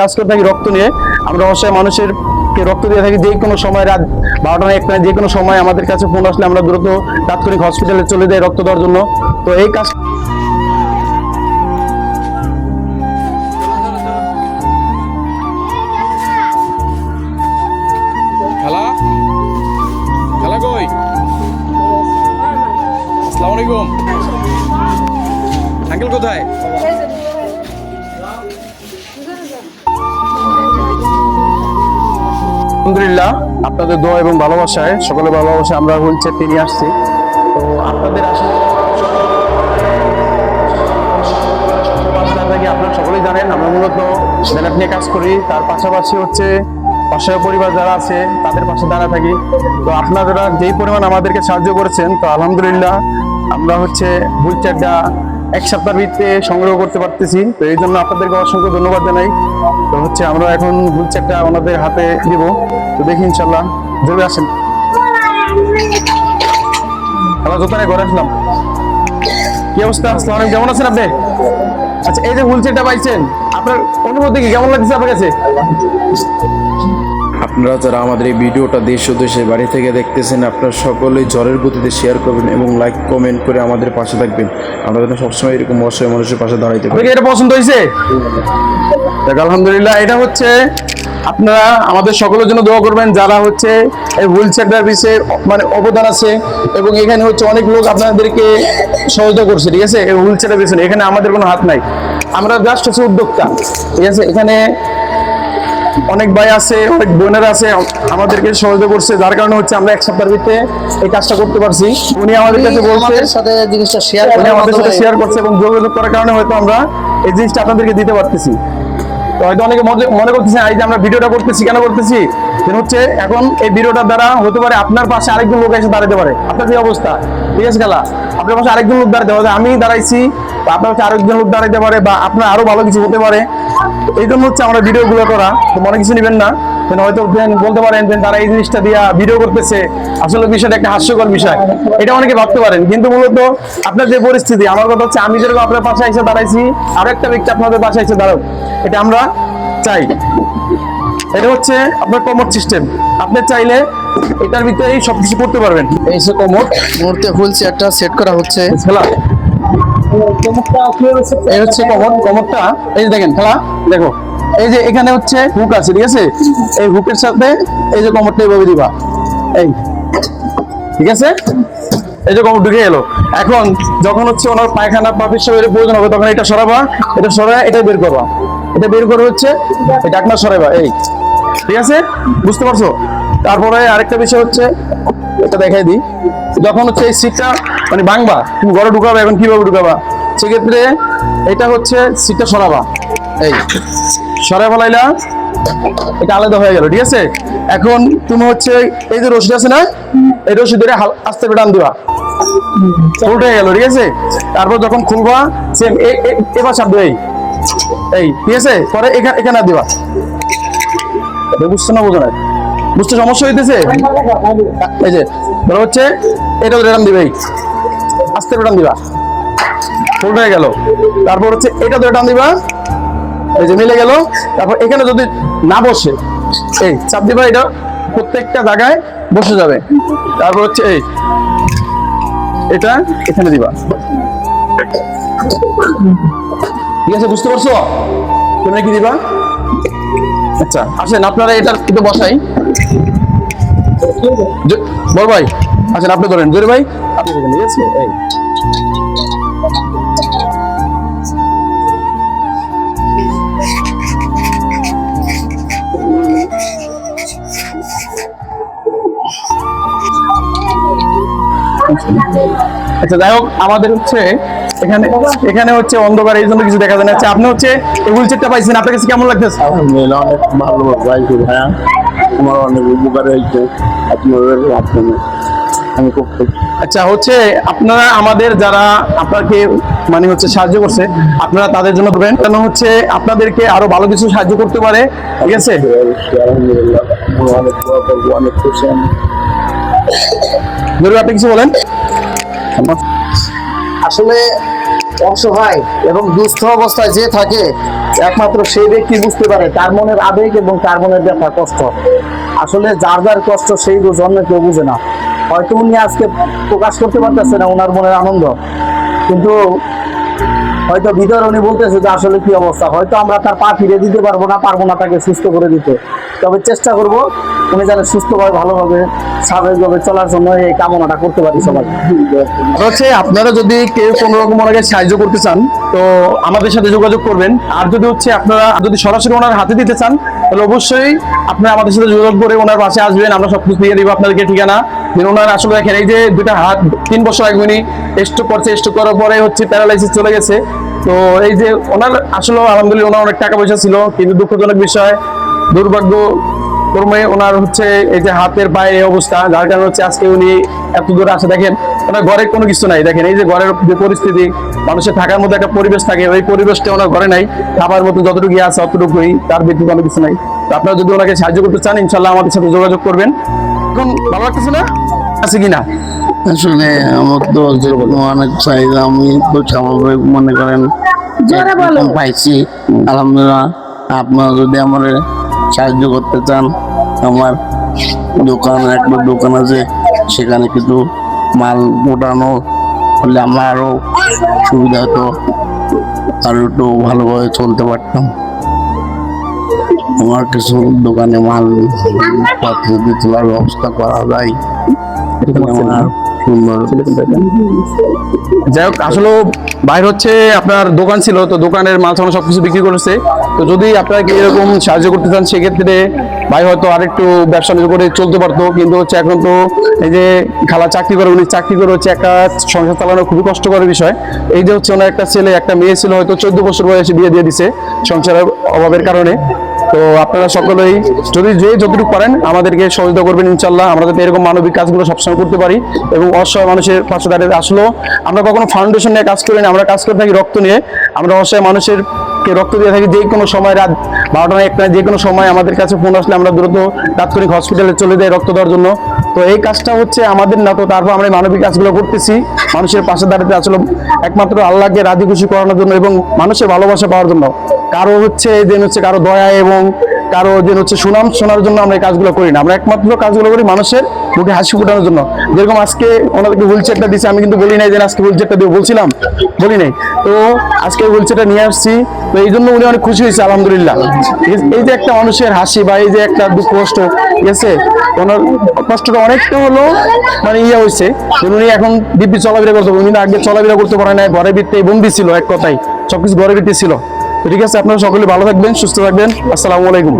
কাজ করে থাকি রক্ত নিয়ে। আমরা অবশ্যই মানুষের রক্ত দিয়ে থাকি। যে কোনো সময় রাত 12টা না 1টা, যে কোনো সময় আমাদের কাছে ফোন আসলে আমরা দ্রুত তাৎক্ষণিক হসপিটালে চলে যাই রক্ত দেওয়ার জন্য। তো এই কাজ খালা খালা কই? আসসালামু আলাইকুম। আঙ্কেল কোথায়? আলহামদুলিল্লাহ, আপনাদের দোয়া এবং ভালোবাসায়, সকলের ভালোবাসায় আমরা হুইল চেয়ারটি নিয়ে আসছি। তো আপনাদের আসলে আপনারা সকলেই জানেন আমরা মূলত ব্যানার নিয়ে কাজ করি। তার পাশাপাশি হচ্ছে অসহায় পরিবার যারা আছে তাদের পাশে দাঁড়া থাকি। তো আপনারা যেই পরিমাণ আমাদেরকে সাহায্য করেছেন, তো আলহামদুলিল্লাহ আমরা হচ্ছে হুইল চেয়ারটা এক সপ্তাহের ভিত্তিতে সংগ্রহ করতে পারতেছি। তো এই জন্য আপনাদেরকে অসংখ্য ধন্যবাদ জানাই। তো হচ্ছে আমরা এখন হুইল চেয়ারটা ওনাদের হাতে দিব। তো দেখি ইনশাল্লাহ, জরুরি আসেন। আমরা দোকানে ঘরে আসলাম। কি অবস্থা? আসসালামু আলাইকুম, কেমন আছেন আপনি? আচ্ছা, এই যে হুইল চেয়ারটা পাইছেন, আপনার অনুভূতি কি, কেমন লাগছে আপনার কাছে? আপনারা যারা আমাদের এই ভিডিওটা দেশ ও দেশের বাড়ি থেকে দেখতেছেন, আপনারা সকলেই জ্বরের গতিতে শেয়ার করবেন এবং লাইক কমেন্ট করে আমাদের পাশে থাকবেন। আমরা যেন সবসময় এরকম অসহায় মানুষের পাশে দাঁড়াইতে পারি। আপনাকে এটা পছন্দ হয়েছে? দেখ, আলহামদুলিল্লাহ। এটা হচ্ছে আপনারা আমাদের সকলের জন্য দোয়া করবেন, যারা হচ্ছে এই হুইল চেয়ারটার বিষয়ে মানে অবদান আছে, এবং এখানে হচ্ছে অনেক লোক আপনাদেরকে সহযোগিতা করছে। ঠিক আছে, এই হুইল চেয়ারের বিষয়ে এখানে আমাদের কোনো হাত নাই, আমরা জাস্ট হচ্ছে উদ্যোক্তা। ঠিক আছে, এখানে অনেক ভাই আছে, অনেক বোনেরা আছে আমাদেরকে সহযোগিতা করছে, যার কারণে হচ্ছে আমরা এক সপ্তাহের ভিতরে এই কাজটা করতে পারছি। উনি আমাদের কাছে বলছে, আমাদের সাথে জিনিসটা শেয়ার উনি আমাদের সাথে শেয়ার করছে এবং যোগাযোগ করার কারণে হয়তো আমরা এই জিনিসটা আপনাদেরকে দিতে পারতেছি। তো হয়তো অনেকে মনে করতেছেন এই যে আমরা ভিডিওটা করতেছি কেন করতেছি, যেন হচ্ছে এখন এই ভিডিওটার দ্বারা হতে পারে আপনার পাশে আরেকজন লোক এসে দাঁড়াতে পারে। আপনার যে অবস্থা, ঠিক আছে খেলা, আপনার পাশে আরেকজন লোক দাঁড়াতে পারে, আমি দাঁড়াইছি বা আপনার পাশে আরেকজন লোক দাঁড়াতে পারে, বা আপনার আরো ভালো কিছু হতে পারে। এই জন্য হচ্ছে আমরা ভিডিওগুলো করা। তো মনে কিছু নেবেন না, হয়তো বলতে পারেন যে তারা এই জিনিসটা দিয়া ভিডিও করতেছে, আসলে বিষয়টা একটা হাস্যকর বিষয়, এটা অনেকে ভাবতে পারেন। কিন্তু মূলত আপনার যে পরিস্থিতি, আমার কথা হচ্ছে আমি যেরকম আপনার পাশে এসে দাঁড়াইছি, আরো একটা ব্যক্তি আপনাদের পাশে এসে দাঁড়াও, এটা আমরা চাই। এটা হচ্ছে আপনার কমোড সিস্টেম, আপনি চাইলে এটার ভিতরে সবকিছু করতে পারবেন। এই যে কমোড, মুহূর্তে হুইল চেয়ারটা সেট করা হচ্ছে। খেলা এই হচ্ছে কমোডটা, এই যে দেখেন খেলা, দেখো এই যে এখানে হচ্ছে হুক আছে, ঠিক আছে, এই হুকের সাথে এই যে কমোডটা এইভাবে দিবা, এই ঠিক আছে, এই যে কমোড ঢুকে এলো। এখন যখন হচ্ছে ওনার পায়খানা বা পেশাবের প্রয়োজন হবে, তখন এটা সরাবা, এটা সরায় এটা বের করবা, এটা বের করে হচ্ছে এই ঢাকনা সরাইবা, এই ঠিক আছে, বুঝতে পারছো? তারপরে আরেকটা বিষয় হচ্ছে, এটা দেখাই দিই, যখন হচ্ছে এই সিটটা মানে ভাঙবা, তুমি ঘরে ঢুকাবা, এখন কিভাবে ঢুকাবা, সেক্ষেত্রে এটা হচ্ছে সিটটা সরাবা, এই সরাই ফেলাইলা, এটা আলাদা হয়ে গেল, ঠিক আছে। এখন তুমি হচ্ছে এই যে রশি আছে না, এই রশি ধরে আস্তে করে টান দিবা, উল্টে গেল, ঠিক আছে। তারপর যখন খুলবা, সেম এবার চাপ দিবা, এই ঠিক আছে, পরে এখানে দিবা। বুঝছো না, বোঝো না, বুঝতে সমস্যা হইতেছে? এই যে ধরো হচ্ছে এটা রেটান দিবে, আস্তে রেটান দিবা, ফুল হয়ে গেল। তারপর হচ্ছে এটা রেটান দিবা, এই যে মিলে গেল। তারপর এখানে যদি না বসে, এই চাপ দিবা, এটা প্রত্যেকটা জায়গায় বসে যাবে। তারপর হচ্ছে এই এটা এখানে দিবা, ঠিক আছে, বুঝতে পারছো? তোমরা কি দিবা? আচ্ছা আসেন, আপনারা এটা কিন্তু বসাই, বল ভাই আসেন, আপনি ধরেন, জোরে ভাই আপনি দেখেন, ঠিক আছে। এই আচ্ছা, যাই হোক, আমাদের হচ্ছে এখানে হচ্ছে অন্ধকার, এই জন্য কিছু দেখা যায় না। আচ্ছা, আপনি হচ্ছে এই হুইল চেয়ারটা পাইছেন, আপনার কাছে কেমন লাগতেছে? আলহামদুলিল্লাহ, অনেক ভালো পাইছি ভাইয়া, আমার অনেক উপকার হয়েছে আপনাদের মাধ্যমে, আমি খুব খুশি। আচ্ছা, হচ্ছে আপনারা আমাদের যারা আপনাকে মানে হচ্ছে সাহায্য করছে, আপনারা তাদের জন্য করবেন, কেন হচ্ছে আপনাদেরকে আরো ভালো কিছু সাহায্য করতে পারে, ঠিক আছে। আলহামদুলিল্লাহ, অনেক দোয়া করবো, অনেক খুশি আমি। আপনি কিছু বলেন। আসলে অসহায় এবং দুস্থ অবস্থায় যে থাকে একমাত্র সেই ব্যক্তি বুঝতে পারে তার মনের আবেগ এবং তার মনের ব্যথা কষ্ট। আসলে যার যার কষ্ট সেই বুঝে, অন্য কেউ বুঝে না। হয়তো উনি আজকে প্রকাশ করতে পারতেছে না ওনার মনের আনন্দ, কিন্তু হয়তো ভিতরে উনি বলতেছে যে আসলে কি অবস্থা। হয়তো আমরা তার পা ফিরে দিতে পারবো না তাকে সুস্থ করে দিতে, তবে চেষ্টা করব উনি যেন সুস্থভাবে ভালোভাবে স্বাভাবিকভাবে চলার জন্য এই কামনাটা করতে পারি সবাই। হচ্ছে আপনারা যদি কেউ কোনো রকম ওনাকে সাহায্য করতে চান তো আমাদের সাথে যোগাযোগ করবেন। আর যদি হচ্ছে আপনারা যদি সরাসরি ওনার হাতে দিতে চান তাহলে অবশ্যই আপনারা আমাদের সাথে যোগাযোগ করে ওনার পাশে আসবেন, আমরা সবকিছু দিয়ে দিব আপনাদেরকে ঠিকানা। ওনার আসলে দেখেন এই যে দুটা হাত 3 বছর আগে উনি স্ট্রোক করছে, স্ট্রোক করার পরে হচ্ছে প্যারালাইসিস চলে গেছে। তো এই যে ওনার আসলে আলহামদুলিল্লাহ ওনার অনেক টাকা পয়সা ছিল, কিন্তু দুঃখজনক বিষয় দুর্ভাগ্য ক্রমে ওনার হচ্ছে এই যে হাতের পায়ে এই অবস্থা, যার কারণে হচ্ছে আজকে উনি এত দূরে আসে। দেখেন ওনার ঘরে কোনো কিছু নাই, দেখেন এই যে ঘরের যে পরিস্থিতি, মানুষের থাকার মধ্যে একটা পরিবেশ থাকে, ওই পরিবেশটা ওনার ঘরে নাই। খাবার মতো যতটুকু আছে অতটুকুই, তার ব্যতীত কোনো কিছু নাই। তো আপনারা যদি ওনাকে সাহায্য করতে চান ইনশাল্লাহ আমাদের সাথে যোগাযোগ করবেন। এখন ভালো লাগতেছে না আছে কিনা? আসলে আমার তো যেরকম অনেক চাহিদা, আমি তো স্বাভাবিক মনে করেন যে এরকম পাইছি আলহামদুলিল্লাহ। আপনারা যদি আমার সাহায্য করতে চান, আমার একটা দোকান আছে, সেখানে কিছু মাল ওঠানো হলে আমার আরো সুবিধা হতো, আরো একটু ভালোভাবে চলতে পারতাম। আমার কিছু দোকানে মাল যদি তোলার ব্যবস্থা করা যায় আমার সুন্দর। যাই হোক, আসলে বাইরে হচ্ছে আপনার দোকান ছিল, তো দোকানের মাল সামান সবকিছু বিক্রি করেছে। তো যদি আপনারা কি এরকম সাহায্য করতে চান সেক্ষেত্রে ভাই হয়তো আরেকটু ব্যবসা নিয়ে করে চলতে পারতো, কিন্তু হচ্ছে এখন তো এই যে খালা চাকরি করে, উনি চাকরি করে হচ্ছে একটা সংসার চালানো খুবই কষ্টকর বিষয়। এই যে হচ্ছে ওনার একটা ছেলে একটা মেয়ে ছিল, হয়তো 14 বছর বয়সে বিয়ে দিয়ে দিছে সংসারের অভাবের কারণে। তো আপনারা সকলেই যদি যে যতটুকু পারেন আমাদেরকে সহযোগিতা করবেন ইনশাল্লাহ, আমরা যাতে এরকম মানবিক কাজগুলো সবসময় করতে পারি এবং অসহায় মানুষের পাশে দাঁড়িয়ে। আসলে আমরা কখনো ফাউন্ডেশন নিয়ে কাজ করি না, আমরা কাজ করে থাকি রক্ত নিয়ে। আমরা অসহায় মানুষের রক্ত দিয়ে থাকি, যে কোনো সময় রাত 12টা 1টা যে কোনো সময় আমাদের কাছে ফোন আসলে আমরা দ্রুত তাৎক্ষণিক হসপিটালে চলে যাই রক্ত দেওয়ার জন্য। তো এই কাজটা হচ্ছে আমাদের না, তো তারপর আমরা মানবিক কাজগুলো করতেছি মানুষের পাশে দাঁড়াতে, আসলে একমাত্র আল্লাহকে রাজি খুশি করানোর জন্য এবং মানুষের ভালোবাসা পাওয়ার জন্য। কারো হচ্ছে কারো দয়া এবং কারো হচ্ছে সুনাম শোনার জন্য আমরা এই কাজগুলো করি না, আমরা একমাত্র কাজগুলো করি মানুষের মুখে হাসি ফোটানোর জন্য। যেরকম আজকে ওনাদেরকে হুইল চেয়ারটা দিচ্ছি, আমি কিন্তু বলি নাই যে আজকে হুইল চেয়ারটা দিয়ে বলছিলাম, বলি নাই। তো আজকে হুইল চেয়ারটা নিয়ে আসছি, তো এই জন্য উনি অনেক খুশি হয়েছে আলহামদুলিল্লাহ। এই যে একটা মানুষের হাসি বা এই যে একটা দুঃখ কষ্ট, ঠিক আছে, ওনার কষ্টটা অনেকটা হলো মানে হয়েছে। উনি এখন দিব্যি চলাফেরা করতে, উনি আগে চলাফেরা করতে পারে না, ঘরের ভিতরে বন্দি ছিল, এক কথায় সবকিছু ঘরের ভিতরে ছিল। তো ঠিক আছে, আপনারা সকলে ভালো থাকবেন, সুস্থ থাকবেন। আসসালামু আলাইকুম।